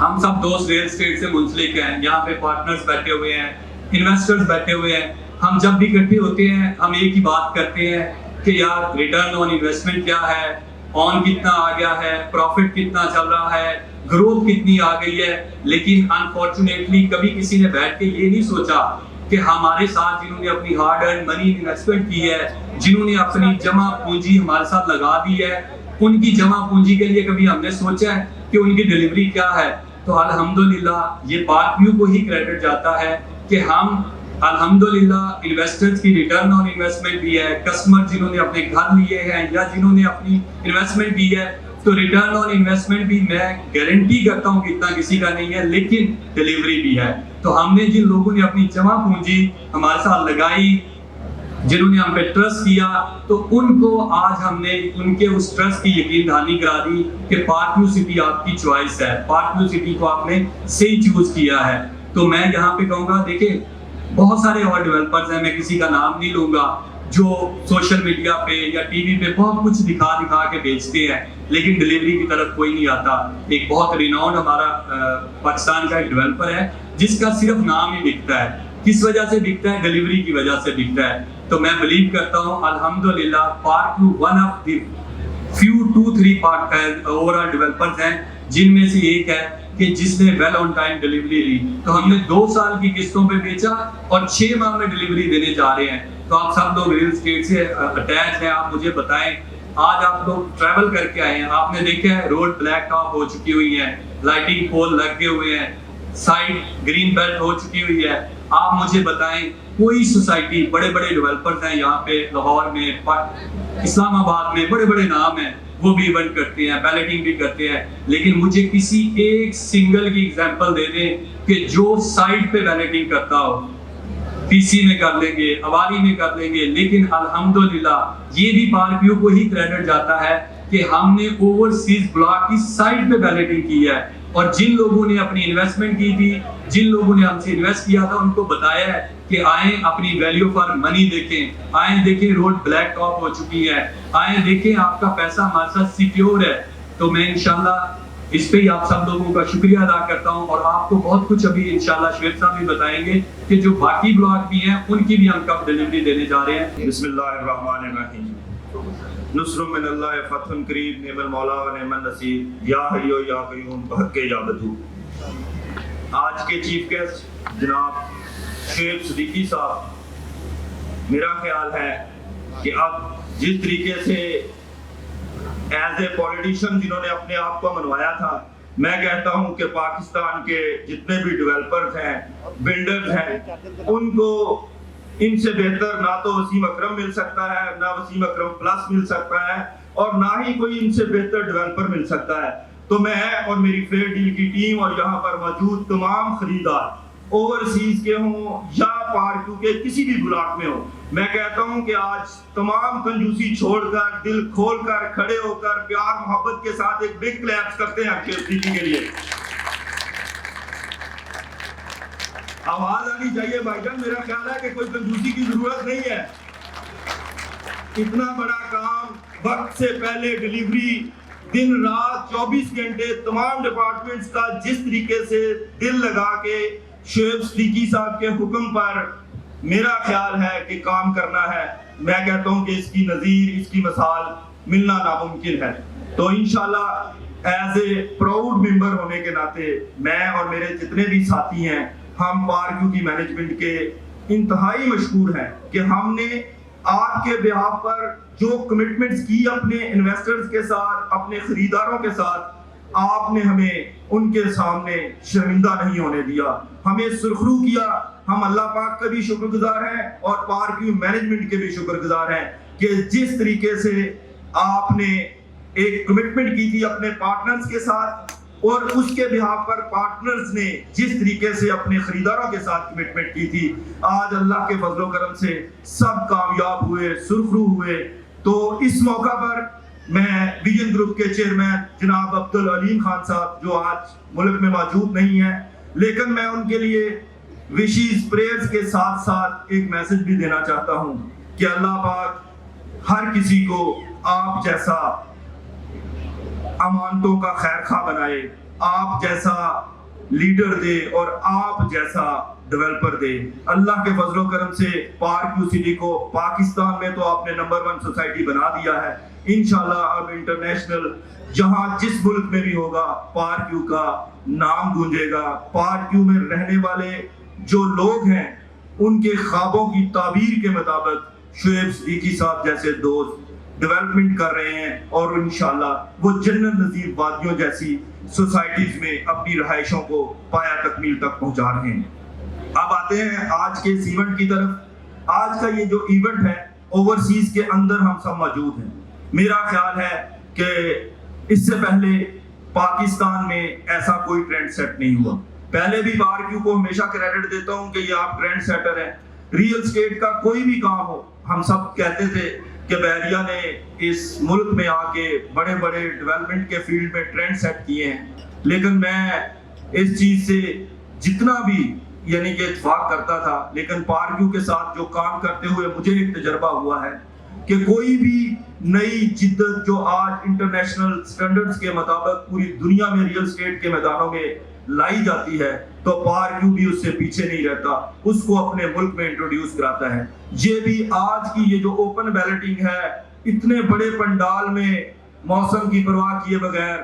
ہم سب دوست real estate سے منسلک ہیں, یہاں پہ پارٹنرز بیٹھے ہوئے ہیں, انویسٹرز بیٹھے ہوئے ہیں. ہم جب بھی اکٹھے ہوتے ہیں ہم ایک ہی بات کرتے ہیں کہ یار ریٹرن آن انویسٹمنٹ کیا ہے, آن کتنا آ گیا ہے, پروفٹ کتنا چل رہا ہے, گروتھ کتنی آ گئی ہے. لیکن انفارچونیٹلی کبھی کسی نے بیٹھ کے یہ نہیں سوچا کہ ہمارے ساتھ جنہوں نے اپنی ہارڈ ارن منی انویسٹمنٹ کی ہے, جنہوں نے اپنی جمع پونجی ہمارے ساتھ لگا دی ہے, ان کی جمع پونجی کے لیے کبھی ہم نے سوچا ہے کہ ان کی ڈلیوری کیا ہے. تو الحمدللہ یہ پارک ویو کو ہی کریڈٹ جاتا ہے کہ ہم الحمدللہ انویسٹرز کی ریٹرن آن انویسٹمنٹ بھی ہے, کسٹمر جنہوں نے اپنے گھر لیے ہیں یا جنہوں نے اپنی انویسٹمنٹ بھی ہے, تو ریٹرن آن انویسٹمنٹ بھی میں گارنٹی کرتا ہوں کہ اتنا کسی کا نہیں ہے, لیکن ڈلیوری بھی ہے. تو ہم نے جن لوگوں نے اپنی جمع پونجی ہمارے ساتھ لگائی, جنہوں نے ہم پہ ٹرسٹ کیا, تو ان کو آج ہم نے ان کے اس ٹرسٹ کی یقین دہانی کرا دی کہ پارک ویو سٹی آپ کی چوائس ہے, پارک ویو سٹی کو آپ نے صحیح چوز کیا ہے. تو میں یہاں پہ کہوں گا, دیکھیں بہت سارے اور ڈیولپرز ہیں, میں کسی کا نام نہیں لوں گا, جو سوشل میڈیا پہ یا ٹی وی پہ بہت کچھ دکھا کے بیچتے ہیں, لیکن ڈلیوری کی طرف کوئی نہیں آتا. ایک بہت ریناؤنڈ ہمارا پاکستان کا ایک ڈیولپر ہے جس کا صرف نام ہی بکتا ہے. کس وجہ سے بکتا ہے؟ ڈلیوری کی وجہ سے بکتا ہے. تو میں بلیو کرتا ہوں الحمدللہ park view one of the few 2-3 over all developers ہیں جن میں سے ایک ہے کہ جس نے ویل آن ٹائم ڈلیوری لی. تو ہم نے 2 سال کی قسطوں پہ بیچا اور 6 ماہ میں ڈلیوری دینے جا رہے ہیں. تو آپ سب لوگ ریل اسٹیٹ سے اٹیچ ہیں, آپ مجھے بتائیں, آج آپ لوگ ٹریول کر کے آئے ہیں, آپ نے دیکھا ہے روڈ بلیک ٹاپ ہو چکی ہوئی ہیں, لائٹنگ پول لگے ہوئے ہیں, سائڈ گرین بیلٹ ہو چکی ہوئی ہے. آپ مجھے بتائیں کوئی سوسائٹی, بڑے بڑے ڈیولپرز ہیں یہاں پہ لاہور میں, اسلام آباد میں بڑے بڑے نام ہیں, وہ بھی ایونٹ کرتے ہیں, بیلٹنگ بھی کرتے ہیں, لیکن مجھے کسی ایک سنگل کی ایگزامپل دے دیں کہ جو سائٹ پہ بیلٹنگ کرتا ہو. پی سی میں کر لیں گے, عوالی میں کر لیں گے, لیکن الحمدللہ یہ بھی پارک ویو کو ہی کریڈٹ جاتا ہے کہ ہم نے اوورسیز بلاک کی سائٹ پہ بیلٹنگ کی ہے. اور جن لوگوں نے اپنی انویسٹمنٹ کی تھی, جن لوگوں نے ہم سے انویسٹ کیا تھا, ان کو بتایا ہے کہ آئیں اپنی ویلیو فار منی دیکھیں, آئیں دیکھیں روڈ بلیک ٹاپ ہو چکی ہے, آئیں دیکھیں آپ کا پیسہ ہمارے ساتھ سیکیور ہے. تو میں انشاءاللہ اس پہ ہی آپ سب لوگوں کا شکریہ ادا کرتا ہوں, اور آپ کو بہت کچھ ابھی انشاءاللہ شعیب صاحب بھی بتائیں گے کہ جو باقی بلاک بھی ہیں ان کی بھی ہم کب ڈلیوری دینے جا رہے ہیں. بسم اللہ الرحمن الرحیم. نصر من اللہ فتح قریب, نعم المولا و نعم النصیر, یا حی و یا قیوم بحق عبادتہ. آج کے چیف گیسٹ جناب شعیب صدیقی صاحب, میرا خیال ہے کہ اب جس طریقے سے ایز اے پولیٹیشین جنہوں نے اپنے آپ کو منوایا تھا, میں کہتا ہوں کہ پاکستان کے جتنے بھی ڈیولپرز ہیں, بلڈرز ہیں, ان کو ان سے بہتر نہ تو وسیم اکرم مل سکتا ہے, نہ وسیم اکرم پلس مل سکتا ہے, اور نہ ہی کوئی ان سے بہتر ڈیولپر مل سکتا ہے. تو میں اور میری فیئر ڈیل کی ٹیم اور یہاں پر موجود تمام خریدار, اوورسیز کے ہوں یا پارک کے کسی بھی بلاک میں ہوں, میں کہتا ہوں کہ آج تمام کنجوسی چھوڑ کر, دل کھول کر, کھڑے ہو کر, پیار محبت کے ساتھ ایک بگ کلیپس کرتے ہیں شعیب صدیقی کے لیے. آواز آنی چاہیے بھائی جان. میرا خیال ہے کہ کوئی کنجوسی کی ضرورت نہیں ہے. اتنا بڑا کام, وقت سے پہلے ڈلیوری, دن رات 24 گھنٹے تمام ڈپارٹمنٹس کا جس طریقے سے دل لگا کے شعیب صدیقی صاحب کے حکم پر میرا خیال ہے کہ کام کرنا ہے, میں کہتا ہوں کہ اس کی نظیر, اس کی مثال ملنا ناممکن ہے. تو انشاءاللہ ایز اے پراؤڈ ممبر ہونے کے ناطے میں اور میرے جتنے بھی ساتھی ہیں, ہم پارک ویو کی مینجمنٹ کے انتہائی مشکور ہیں کہ ہم نے آپ کے بیہاف پر جو کمٹمنٹس کی اپنے انویسٹرز کے ساتھ, اپنے خریداروں کے ساتھ, آپ نے ہمیں ان کے سامنے شرمندہ نہیں ہونے دیا, ہمیں سرخرو کیا. ہم اللہ پاک کا بھی شکر گزار ہیں اور پارک ویو مینجمنٹ کے بھی شکر گزار ہیں کہ جس طریقے سے آپ نے ایک کمٹمنٹ کی تھی اپنے پارٹنرز کے ساتھ, اور اس کے بہاف پر پارٹنرز نے جس طریقے سے اپنے خریداروں کے ساتھ کمٹمنٹ کی تھی, آج اللہ کے فضل و کرم سے سب کامیاب ہوئے, سرخرو ہوئے. تو اس موقع پر میں ویژن گروپ کے چیئرمین جناب عبدالعلیم خان صاحب, جو آج ملک میں موجود نہیں ہیں, لیکن میں ان کے لیے وشیز, پریئرز کے ساتھ ساتھ ایک میسج بھی دینا چاہتا ہوں کہ اللہ پاک ہر کسی کو آپ جیسا امانتوں کا خیر خواہ بنائے, آپ جیسا لیڈر دے اور آپ جیسا ڈیولپر دے. اللہ کے فضل و کرم سے پارک کیو سٹی کو پاکستان میں تو آپ نے نمبر 1 سوسائٹی بنا دیا ہے. انشاءاللہ اب انٹرنیشنل جہاں جس ملک میں بھی ہوگا پارک کیو کا نام گونجے گا. پارک کیو میں رہنے والے جو لوگ ہیں ان کے خوابوں کی تعبیر کے مطابق شعیب صدیقی صاحب جیسے دوست ڈیولپمنٹ کر رہے ہیں اور انشاءاللہ وہ جنت نظیر وادیوں جیسی سوسائٹیز میں اپنی رہائشوں کو پایا تکمیل تک پہنچا رہے ہیں. اب آتے ہیں آج کے اس ایونٹ کی طرف. آج کا یہ جو ایونٹ ہے اوورسیز کے اندر ہم سب موجود ہیں. میرا خیال ہے کہ اس سے پہلے پاکستان میں ایسا کوئی ٹرینڈ سیٹ نہیں ہوا. پہلے بھی پارک کیو کو ہمیشہ کریڈٹ دیتا ہوں کہ یہ آپ ٹرینڈ سیٹر ہیں. ریئل اسٹیٹ کا کوئی بھی کام ہو ہم سب کہتے تھے کہ بحریہ نے اس ملک میں آ کے بڑے بڑے ڈیولپمنٹ کے فیلڈ میں ٹرینڈ سیٹ کیے ہیں. لیکن میں اس چیز سے جتنا بھی یعنی کہ اتفاق کرتا تھا, لیکن پارک کیو کے ساتھ جو کام کرتے ہوئے مجھے ایک تجربہ ہوا ہے کہ کوئی بھی نئی جدت جو آج انٹرنیشنل سٹینڈرڈز کے مطابق پوری دنیا میں ریئل اسٹیٹ کے میدانوں میں لائی جاتی ہے تو پارک کیو بھی اس سے پیچھے نہیں رہتا, اس کو اپنے ملک میں انٹروڈیوس کراتا ہے. یہ بھی آج کی یہ جو اوپن بیلٹنگ ہے اتنے بڑے پنڈال میں موسم کی پرواہ کیے بغیر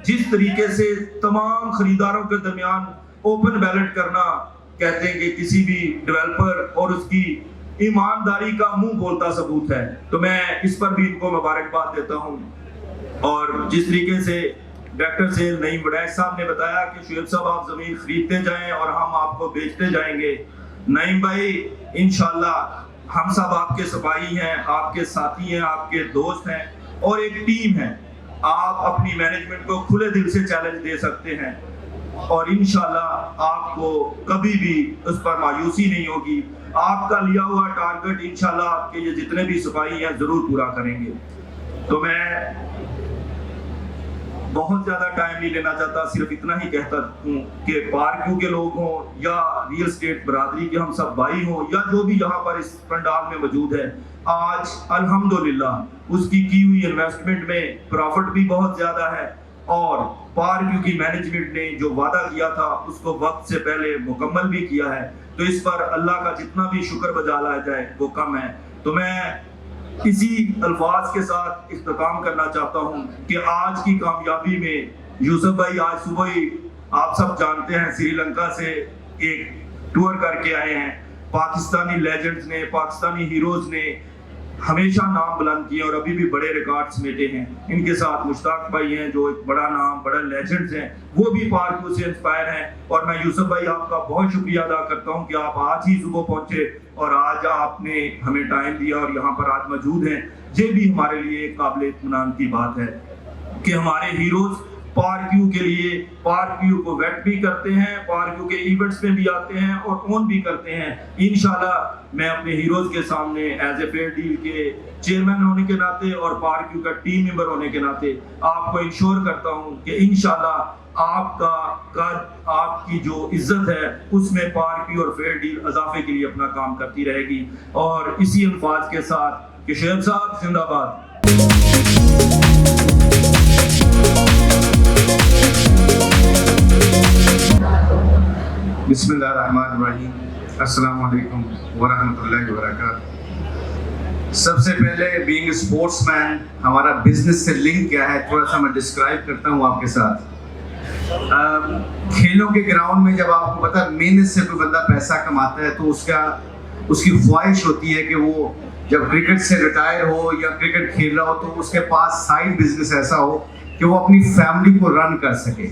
جس طریقے سے تمام خریداروں کے درمیان اوپن بیلٹ کرنا کہتے ہیں کہ کسی بھی ڈیولپر اور اس کی ایمانداری کا منہ بولتا ثبوت ہے. تو میں اس پر بھی ان کو مبارکباد دیتا ہوں. اور جس طریقے سے ڈائریکٹر سیل نعیم وڈیچ صاحب نے بتایا کہ شعیب صاحب آپ زمین خریدتے جائیں اور ہم آپ کو بیچتے جائیں گے. نعیم بھائی انشاءاللہ ہم سب آپ کے سپاہی ہیں, آپ کے ساتھی ہیں, آپ کے دوست ہیں اور ایک ٹیم ہے. آپ اپنی مینجمنٹ کو کھلے دل سے چیلنج دے سکتے ہیں اور انشاءاللہ آپ کو کبھی بھی اس پر مایوسی نہیں ہوگی. آپ کا لیا ہوا ٹارگٹ انشاءاللہ آپ کے یہ جتنے بھی سپاہی ہیں ضرور پورا کریں گے. تو میں بہت زیادہ ٹائم نہیں لینا چاہتا, صرف اتنا ہی کہتا ہوں کہ پارک کیو کے لوگ ہوں یا ریئل اسٹیٹ برادری کے ہم سب بھائی ہوں یا جو بھی یہاں پر اس پنڈال میں موجود ہے, آج الحمدللہ اس کی ہوئی انویسٹمنٹ میں پروفٹ بھی بہت زیادہ ہے اور پارک کیو کی مینجمنٹ نے جو وعدہ کیا تھا اس کو وقت سے پہلے مکمل بھی کیا ہے. تو اس پر اللہ کا جتنا بھی شکر بجا لایا جائے وہ کم ہے. تو میں اسی الفاظ کے ساتھ اختتام کرنا چاہتا ہوں کہ آج کی کامیابی میں یوسف بھائی آج صبح ہی آپ سب جانتے ہیں سری لنکا سے ایک ٹور کر کے آئے ہیں. پاکستانی لیجنڈز نے, پاکستانی ہیروز نے ہمیشہ نام بلند کیے اور ابھی بھی بڑے ریکارڈز سمیٹے ہیں. ان کے ساتھ مشتاق بھائی ہیں جو ایک بڑا نام, بڑے لیجنڈز ہیں, وہ بھی پارک کیو سے انسپائر ہیں. اور میں یوسف بھائی آپ کا بہت شکریہ ادا کرتا ہوں کہ آپ آج ہی صبح پہنچے اور آج آپ نے ہمیں ٹائم دیا اور یہاں پر آج موجود ہیں. یہ بھی ہمارے لیے ایک قابل اطمینان کی بات ہے کہ ہمارے ہیروز پارک کیو کے لیے پارک کیو کو ویٹ بھی کرتے ہیں, پارک کیو کے ایونٹس میں بھی آتے ہیں اور اون بھی کرتے ہیں. انشاءاللہ میں اپنے ہیروز کے سامنے ایز اے فیئر ڈیل کے چیئرمین ہونے کے ناطے اور پارک کیو کا ٹیم ممبر ہونے کے ناطے آپ کو انشور کرتا ہوں کہ انشاءاللہ آپ کا قد, آپ کی جو عزت ہے اس میں پارک کیو اور فیئر ڈیل اضافے کے لیے اپنا کام کرتی رہے گی. اور اسی الفاظ کے ساتھ کہ شعیب صاحب زندہ باد. بسم اللہ الرحمن الرحیم. السلام علیکم ورحمۃ اللہ وبرکاتہ. سب سے پہلے بینگ اے اسپورٹس مین ہمارا بزنس سے لنک کیا ہے تھوڑا سا میں ڈسکرائب کرتا ہوں آپ کے ساتھ. کھیلوں کے گراؤنڈ میں جب آپ کو پتا محنت سے کوئی بندہ پیسہ کماتا ہے تو اس کی خواہش ہوتی ہے کہ وہ جب کرکٹ سے ریٹائر ہو یا کرکٹ کھیل رہا ہو تو اس کے پاس سائڈ بزنس ایسا ہو کہ وہ اپنی فیملی کو رن کر سکے.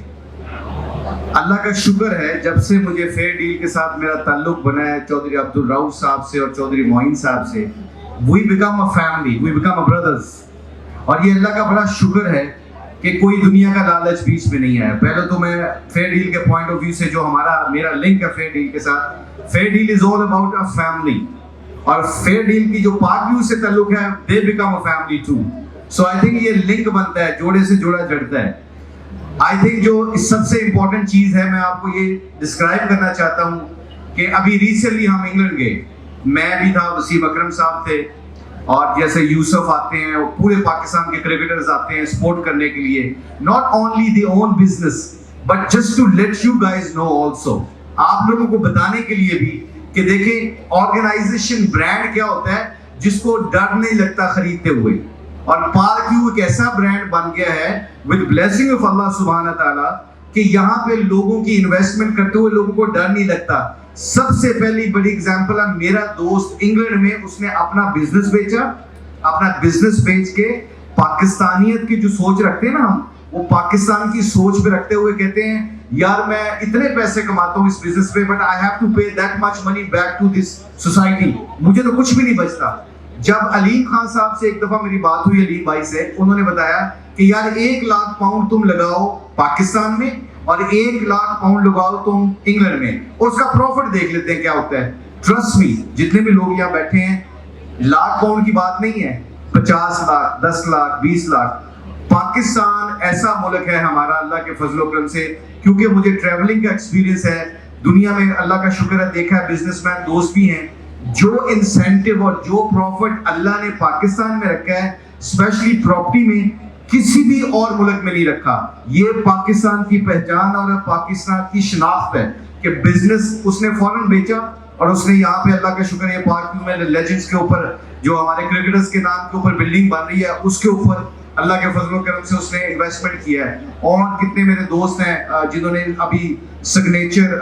اللہ کا شکر ہے جب سے مجھے فیئر ڈیل کے ساتھ میرا تعلق بنا ہے چودھری عبدالرؤف صاحب سے اور چودھری معین صاحب سے, we became a family, we became a brothers. اور یہ اللہ کا بڑا شکر ہے کہ کوئی دنیا کا لالچ بیچ میں نہیں آیا. پہلے تو میں فیئر ڈیل کے پوائنٹ آف ویو سے جو میرا لنک ہے فیئر ڈیل کے ساتھ, fair deal is all about a family. اور فیئر ڈیل کی جو پارک ویو سے تعلق ہے they became a family too. So I think یہ لنک بنتا ہے, جوڑے سے جوڑا جڑتا ہے. آئی تھنک جو سب سے امپورٹنٹ چیز ہے میں آپ کو یہ ڈسکرائب کرنا چاہتا ہوں کہ ابھی ریسنٹلی ہم انگلینڈ گئے, میں بھی تھا, وسیم اکرم صاحب تھے اور جیسے یوسف آتے ہیں اور پورے پاکستان کے کرکٹرز آتے ہیں سپورٹ کرنے کے لیے. Not only the own business but just to let you guys know also, آپ لوگوں کو بتانے کے لیے بھی کہ دیکھیں آرگنائزیشن برانڈ کیا ہوتا ہے جس کو ڈر نہیں لگتا خریدتے ہوئے. اور پارکیو ایک ایسا برانڈ بن گیا ہے with blessing of اللہ سبحانہ تعالیٰ کہ یہاں پہ لوگوں کی انویسٹمنٹ کرتے ہوئے لوگوں کو ڈر نہیں لگتا. سب سے پہلی بڑی اگزامپل ہے میرا دوست انگلینڈ میں, اس نے اپنا بزنس بیچا, اپنا بزنس بیچ کے پاکستانیت کی جو سوچ رکھتے ہیں نا ہم, وہ پاکستان کی سوچ پہ رکھتے ہوئے کہتے ہیں یار میں اتنے پیسے کماتا ہوں اس بزنس پہ but I have to pay that much money back to this society, مجھے تو کچھ بھی نہیں بچتا. جب علیم خان صاحب سے ایک دفعہ میری بات ہوئی علیم بھائی سے, انہوں نے بتایا کہ یار 1 لاکھ پاؤنڈ تم لگاؤ پاکستان میں اور 1 لاکھ پاؤنڈ لگاؤ تم انگلینڈ میں, اور اس کا پروفٹ دیکھ لیتے ہیں کیا ہوتا ہے. ٹرسٹ می, جتنے بھی لوگ یہاں بیٹھے ہیں, لاکھ پاؤنڈ کی بات نہیں ہے, 50 لاکھ 10 لاکھ 20 لاکھ. پاکستان ایسا ملک ہے ہمارا اللہ کے فضل و کرم سے, کیونکہ مجھے ٹریولنگ کا ایکسپیرینس ہے دنیا میں, اللہ کا شکر ہے, دیکھا ہے بزنس مین دوست بھی ہیں, جو انسینٹیو اور جو پروفٹ اللہ نے پاکستان میں رکھا ہے اسپیشلی پراپرٹی میں, کسی بھی اور ملک میں نہیں رکھا. یہ پاکستان کی پہچان اور پاکستان کی شناخت ہے کہ بزنس اس نے فوراً بیچا اور اس نے یہاں پہ اللہ کا شکر ہے پارک میں لیجنڈز کے اوپر جو ہمارے کرکٹرز کے نام کے اوپر بلڈنگ بن رہی ہے اس کے اوپر اللہ کے فضل و کرم سے اس نے انویسٹمنٹ کیا ہے. اور کتنے میرے دوست ہیں جنہوں نے ابھی سگنیچر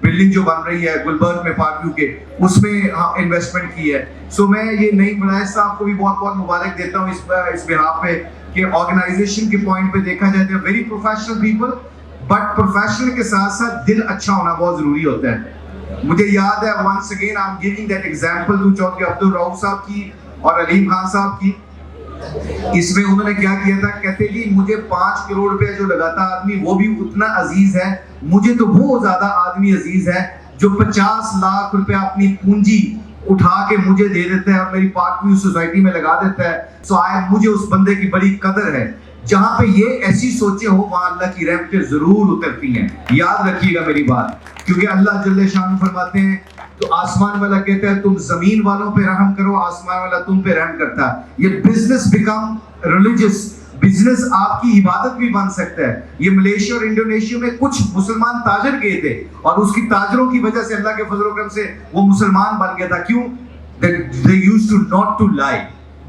بلڈنگ جو بن رہی ہے گلبرگ میں پارک ویو کے, اس میں انویسٹمنٹ کی ہے. سو میں یہ نئی ملائز صاحب کو بھی بہت بہت مبارک دیتا ہوں اس بہاف پہ کہ آرگنائزیشن کے پوائنٹ پہ دیکھا جائے تو very professional people, but professional کے ساتھ ساتھ دل اچھا ہونا بہت ضروری ہوتا ہے. مجھے یاد ہے once again I am giving that example to Chaudhry Abdul Rauf صاحب کی اور علیم خان صاحب کی. اس میں انہوں نے کیا کیا تھا, کہتے جی مجھے 5 کروڑ روپے جو لگاتا آدمی وہ بھی اتنا عزیز ہے, مجھے تو وہ زیادہ آدمی عزیز ہے جو 50 لاکھ روپے اپنی پونجی اٹھا کے مجھے دے دیتا ہے اور میری پارک ویو سوسائٹی میں لگا دیتا ہے. سو مجھے اس بندے کی بڑی قدر ہے. جہاں پہ یہ ایسی سوچیں ہو وہاں اللہ کی رحمتیں ضرور اترتی ہیں, یاد رکھیے گا میری بات, کیونکہ اللہ جل شان فرماتے ہیں تو آسمان والا کہتا ہے تم زمین والوں پہ رحم کرو, آسمان والا تم پہ رحم کرتا ہے. یہ بزنس بیکم ریلیجس, بزنس آپ کی عبادت بھی بن سکتا ہے. یہ ملیشیا اور انڈونیشیا میں کچھ مسلمان تاجر گئے تھے اور اس کی تاجروں کی وجہ سے اللہ کے فضل و کرم سے وہ مسلمان بن گیا تھا. کیوں؟ they used to not to lie,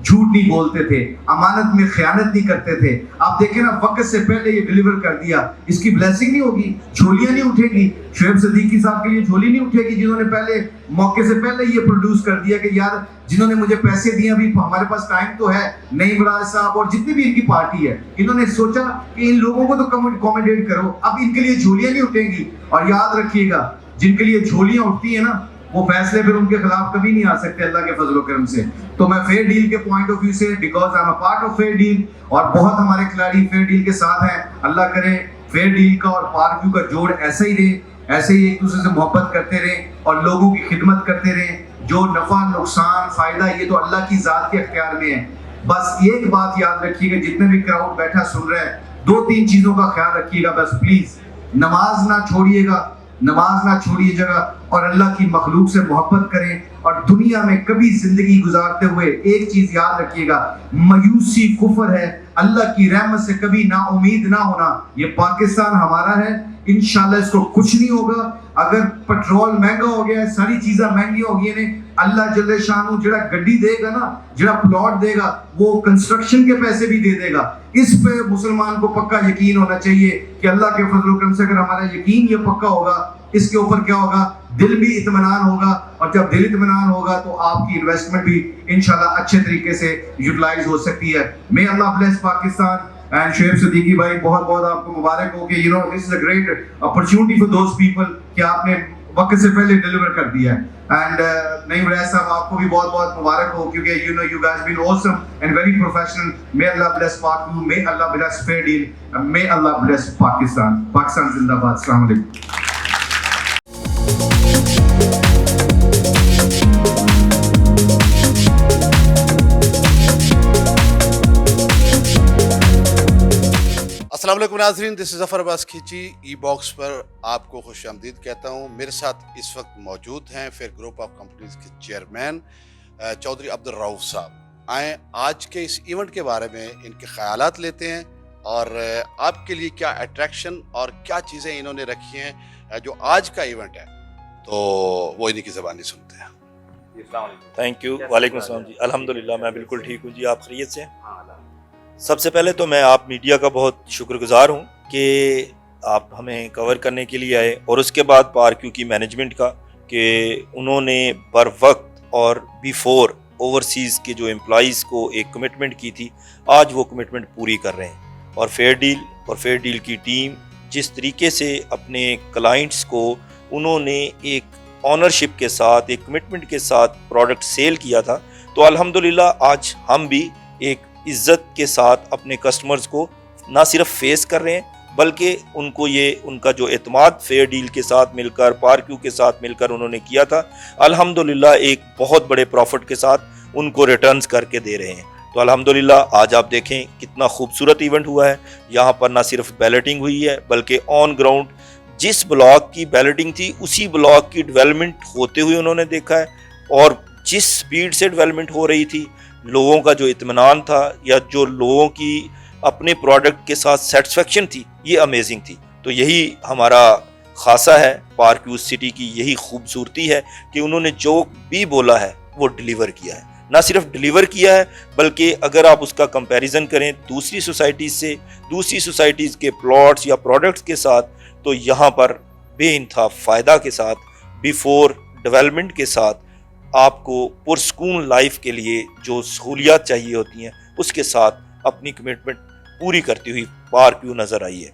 جھوٹ نہیں بولتے تھے, امانت میں خیانت نہیں کرتے تھے. آپ دیکھیں نا وقت سے پہلے یہ ڈیلیور کر دیا, اس کی بلیسنگ نہیں ہوگی, جھولیاں نہیں اٹھے گی. شعیب صدیقی صاحب کے لیے جھولی نہیں اٹھے گی جنہوں نے پہلے موقع سے پہلے یہ پروڈیوس کر دیا کہ یار جنہوں نے مجھے پیسے دیے, ابھی ہمارے پاس ٹائم تو ہے, نئی مراز صاحب اور جتنی بھی ان کی پارٹی ہے, انہوں نے سوچا کہ ان لوگوں کو تو اکوموڈیٹ کرو, اب ان کے لیے جھولیاں نہیں اٹھیں گی. اور یاد رکھیے گا جن کے لیے جھولیاں اٹھتی ہیں نا وہ فیصلے پھر ان کے خلاف کبھی نہیں آ سکتے اللہ کے فضل و کرم سے. تو میں فیئر ڈیل کے پوائنٹ آف ویو سے, because I am a part of fair deal, اور بہت ہمارے کھلاڑی فیئر ڈیل کے ساتھ ہیں, اللہ کرے فیئر ڈیل کا اور پارک ویو کا جوڑ ایسا ہی رہے, ایسے ہی ایک دوسرے سے محبت کرتے رہیں اور لوگوں کی خدمت کرتے رہیں. جو نفع نقصان فائدہ یہ تو اللہ کی ذات کے اختیار میں ہے. بس ایک بات یاد رکھیے گا, جتنے بھی کراؤڈ بیٹھا سن رہے ہیں, 2-3 چیزوں کا خیال رکھیے گا بس پلیز. نماز نہ چھوڑیے گا, نماز نہ چھوڑیے جگہ, اور اللہ کی مخلوق سے محبت کریں. اور دنیا میں کبھی زندگی گزارتے ہوئے ایک چیز یاد رکھیے گا, مایوسی کفر ہے, اللہ کی رحمت سے کبھی نا امید نہ ہونا. یہ پاکستان ہمارا ہے, انشاءاللہ اس کو کچھ نہیں ہوگا. اگر پٹرول مہنگا ہو گیا ہے, ساری چیزیں مہنگی ہو گئی ہیں, اللہ جل شانو جڑا گڈی دے گا نا, جڑا پلاٹ دے گا, وہ کنسٹرکشن کے پیسے بھی دے دے گا. اس پہ مسلمان کو پکا یقین ہونا چاہیے کہ اللہ کے فضل و کرم سے اگر ہمارا یقین یہ پکا ہوگا, اس کے اوپر کیا ہوگا, دل بھی اطمینان ہوگا. اور جب دل اطمینان ہوگا تو آپ کی انویسٹمنٹ بھی انشاءاللہ اچھے طریقے سے یوٹیلائز ہو سکتی ہے. میں اللہ بلیس پاکستان. اینڈ شعیب صدیقی بھائی بہت بہت آپ کو مبارک ہو کہ you know this is a great opportunity for those people کہ آپ نے وقت سے پہلے ڈیلیور کر دیا ہے. اینڈ نعیم ریاض صاحب آپ کو بھی بہت بہت مبارک ہو کیونکہ you know you guys been awesome and very professional. May Allah bless Pak View, may Allah bless Fair Deal, may Allah bless Pakistan. Pakistan Zindabad. Assalamu alaikum. السلام علیکم ناظرین, دس از ظفر عباس کھیچی. ای باکس پر آپ کو خوش آمدید کہتا ہوں. میرے ساتھ اس وقت موجود ہیں فیئر گروپ آف کمپنیز کے چیئرمین چودھری عبدالرؤف صاحب. آئیں آج کے اس ایونٹ کے بارے میں ان کے خیالات لیتے ہیں اور آپ کے لیے کیا اٹریکشن اور کیا چیزیں انہوں نے رکھی ہیں جو آج کا ایونٹ ہے، تو وہ انہیں کی زبانی سنتے ہیں۔ السلام علیکم۔ تھینک یو، وعلیکم السلام جی، الحمدللہ میں بالکل ٹھیک ہوں جی، آپ خیریت سے؟ سب سے پہلے تو میں آپ میڈیا کا بہت شکر گزار ہوں کہ آپ ہمیں کور کرنے کے لیے آئے، اور اس کے بعد پار کیو کی مینجمنٹ کا کہ انہوں نے بر وقت اور بیفور اوورسیز کے جو امپلائیز کو ایک کمٹمنٹ کی تھی، آج وہ کمٹمنٹ پوری کر رہے ہیں، اور فیئر ڈیل کی ٹیم جس طریقے سے اپنے کلائنٹس کو انہوں نے ایک آنرشپ کے ساتھ، ایک کمٹمنٹ کے ساتھ پروڈکٹ سیل کیا تھا، تو الحمدللہ آج ہم بھی ایک عزت کے ساتھ اپنے کسٹمرز کو نہ صرف فیس کر رہے ہیں، بلکہ ان کو یہ ان کا جو اعتماد فیئر ڈیل کے ساتھ مل کر، پار کیو کے ساتھ مل کر انہوں نے کیا تھا، الحمدللہ ایک بہت بڑے پروفٹ کے ساتھ ان کو ریٹرنز کر کے دے رہے ہیں۔ تو الحمدللہ آج آپ دیکھیں کتنا خوبصورت ایونٹ ہوا ہے، یہاں پر نہ صرف بیلٹنگ ہوئی ہے بلکہ آن گراؤنڈ جس بلاک کی بیلٹنگ تھی اسی بلاک کی ڈیولپمنٹ ہوتے ہوئے انہوں نے دیکھا ہے، اور جس سپیڈ سے ڈیولپمنٹ ہو رہی تھی، لوگوں کا جو اطمینان تھا یا جو لوگوں کی اپنے پروڈکٹ کے ساتھ سیٹسفیکشن تھی، یہ امیزنگ تھی۔ تو یہی ہمارا خاصہ ہے، پار کیو سٹی کی یہی خوبصورتی ہے کہ انہوں نے جو بھی بولا ہے وہ ڈیلیور کیا ہے، نہ صرف ڈیلیور کیا ہے بلکہ اگر آپ اس کا کمپیریزن کریں دوسری سوسائٹیز سے، دوسری سوسائٹیز کے پلاٹس یا پروڈکٹس کے ساتھ، تو یہاں پر بے انتہا فائدہ کے ساتھ، بیفور ڈیولپمنٹ کے ساتھ، آپ کو پرسکون لائف کے لیے جو سہولیات چاہیے ہوتی ہیں اس کے ساتھ اپنی کمٹمنٹ پوری کرتی ہوئی پار کیو نظر آئی ہے۔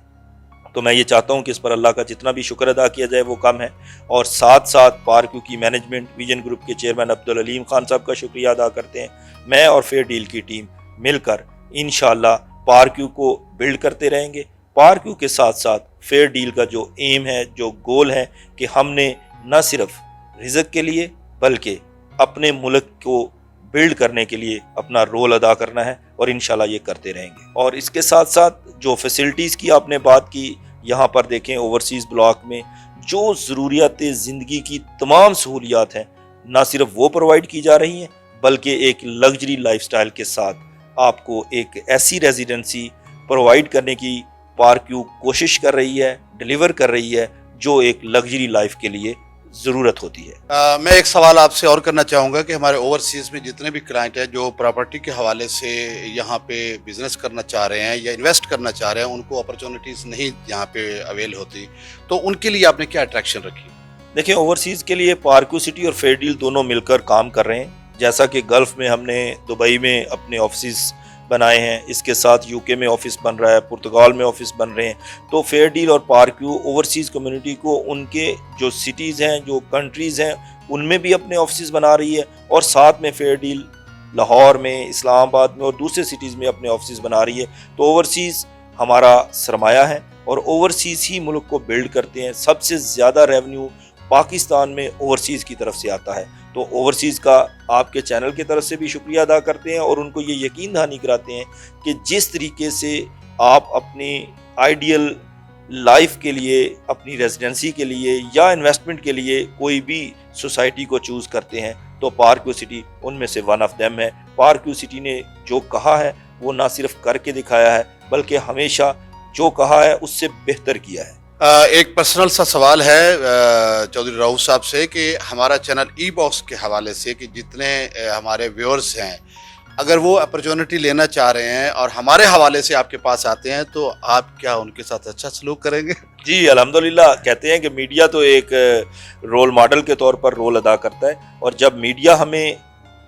تو میں یہ چاہتا ہوں کہ اس پر اللہ کا جتنا بھی شکر ادا کیا جائے وہ کم ہے، اور ساتھ ساتھ پار کیو کی مینجمنٹ، ویژن گروپ کے چیئرمین عبدالعلیم خان صاحب کا شکریہ ادا کرتے ہیں۔ میں اور فیئر ڈیل کی ٹیم مل کر انشاءاللہ پار کیو کو بلڈ کرتے رہیں گے۔ پار کیو کے ساتھ ساتھ فیئر ڈیل کا جو ایم ہے، جو گول ہے کہ ہم نے نہ صرف رزق کے لیے بلکہ اپنے ملک کو بلڈ کرنے کے لیے اپنا رول ادا کرنا ہے، اور انشاءاللہ یہ کرتے رہیں گے۔ اور اس کے ساتھ ساتھ جو فیسلٹیز کی آپ نے بات کی، یہاں پر دیکھیں اوورسیز بلاک میں جو ضروریات زندگی کی تمام سہولیات ہیں، نہ صرف وہ پرووائڈ کی جا رہی ہیں بلکہ ایک لگژری لائف سٹائل کے ساتھ آپ کو ایک ایسی ریزیڈنسی پرووائڈ کرنے کی پار کیو کوشش کر رہی ہے، ڈیلیور کر رہی ہے، جو ایک لگژری لائف کے لیے ضرورت ہوتی ہے۔ میں ایک سوال آپ سے اور کرنا چاہوں گا کہ ہمارے اوورسیز میں جتنے بھی کلائنٹ ہیں جو پراپرٹی کے حوالے سے یہاں پہ بزنس کرنا چاہ رہے ہیں یا انویسٹ کرنا چاہ رہے ہیں، ان کو اپرچونٹیز نہیں یہاں پہ اویل ہوتی، تو ان کے لیے آپ نے کیا اٹریکشن رکھی؟ دیکھیں اوورسیز کے لیے پار کیو سٹی اور فیئر ڈیل دونوں مل کر کام کر رہے ہیں، جیسا کہ گلف میں ہم نے دبئی میں اپنے آفسز بنائے ہیں، اس کے ساتھ یو کے میں آفس بن رہا ہے، پرتگال میں آفس بن رہے ہیں، تو فیئر ڈیل اور پار کیو اوورسیز کمیونٹی کو ان کے جو سٹیز ہیں، جو کنٹریز ہیں، ان میں بھی اپنے آفسز بنا رہی ہے، اور ساتھ میں فیئر ڈیل لاہور میں، اسلام آباد میں اور دوسرے سٹیز میں اپنے آفسز بنا رہی ہے۔ تو اوورسیز ہمارا سرمایہ ہے، اور اوورسیز ہی ملک کو بلڈ کرتے ہیں۔ سب سے زیادہ ریونیو پاکستان میں اوورسیز کی طرف سے آتا ہے، تو اوورسیز کا آپ کے چینل کی طرف سے بھی شکریہ ادا کرتے ہیں، اور ان کو یہ یقین دہانی کراتے ہیں کہ جس طریقے سے آپ اپنی آئیڈیل لائف کے لیے، اپنی ریزیڈنسی کے لیے یا انویسٹمنٹ کے لیے کوئی بھی سوسائٹی کو چوز کرتے ہیں، تو پار کیو سٹی ان میں سے ون آف دیم ہے۔ پار کیو سٹی نے جو کہا ہے وہ نہ صرف کر کے دکھایا ہے بلکہ ہمیشہ جو کہا ہے اس سے بہتر کیا ہے۔ ایک پرسنل سا سوال ہے چودھری رؤوف صاحب سے کہ ہمارا چینل ای باکس کے حوالے سے کہ جتنے ہمارے ویورز ہیں، اگر وہ اپرچونٹی لینا چاہ رہے ہیں اور ہمارے حوالے سے آپ کے پاس آتے ہیں، تو آپ کیا ان کے ساتھ اچھا سلوک کریں گے؟ جی الحمدللہ، کہتے ہیں کہ میڈیا تو ایک رول ماڈل کے طور پر رول ادا کرتا ہے، اور جب میڈیا ہمیں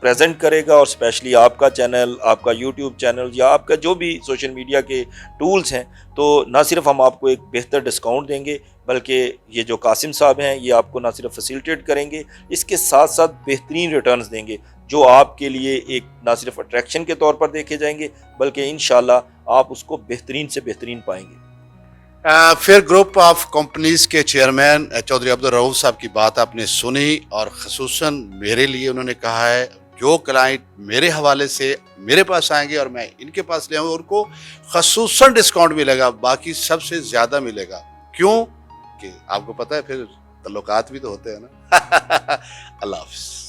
پریزنٹ کرے گا، اور اسپیشلی آپ کا چینل، آپ کا یوٹیوب چینل یا آپ کا جو بھی سوشل میڈیا کے ٹولز ہیں، تو نہ صرف ہم آپ کو ایک بہتر ڈسکاؤنٹ دیں گے بلکہ یہ جو قاسم صاحب ہیں یہ آپ کو نہ صرف فیسیلیٹیٹ کریں گے، اس کے ساتھ ساتھ بہترین ریٹرنز دیں گے جو آپ کے لیے ایک نہ صرف اٹریکشن کے طور پر دیکھے جائیں گے بلکہ انشاءاللہ آپ اس کو بہترین سے بہترین پائیں گے۔ فیئر گروپ آف کمپنیز کے چیئرمین چودھری عبدالرؤوف صاحب کی بات آپ نے سنی، اور خصوصاً میرے لیے انہوں نے کہا ہے جو کلائنٹ میرے حوالے سے میرے پاس آئیں گے اور میں ان کے پاس لے آؤں گا، ان کو خصوصاً ڈسکاؤنٹ ملے گا، باقی سب سے زیادہ ملے گا۔ کیوں کہ آپ کو پتہ ہے پھر تعلقات بھی تو ہوتے ہیں نا۔ اللہ حافظ۔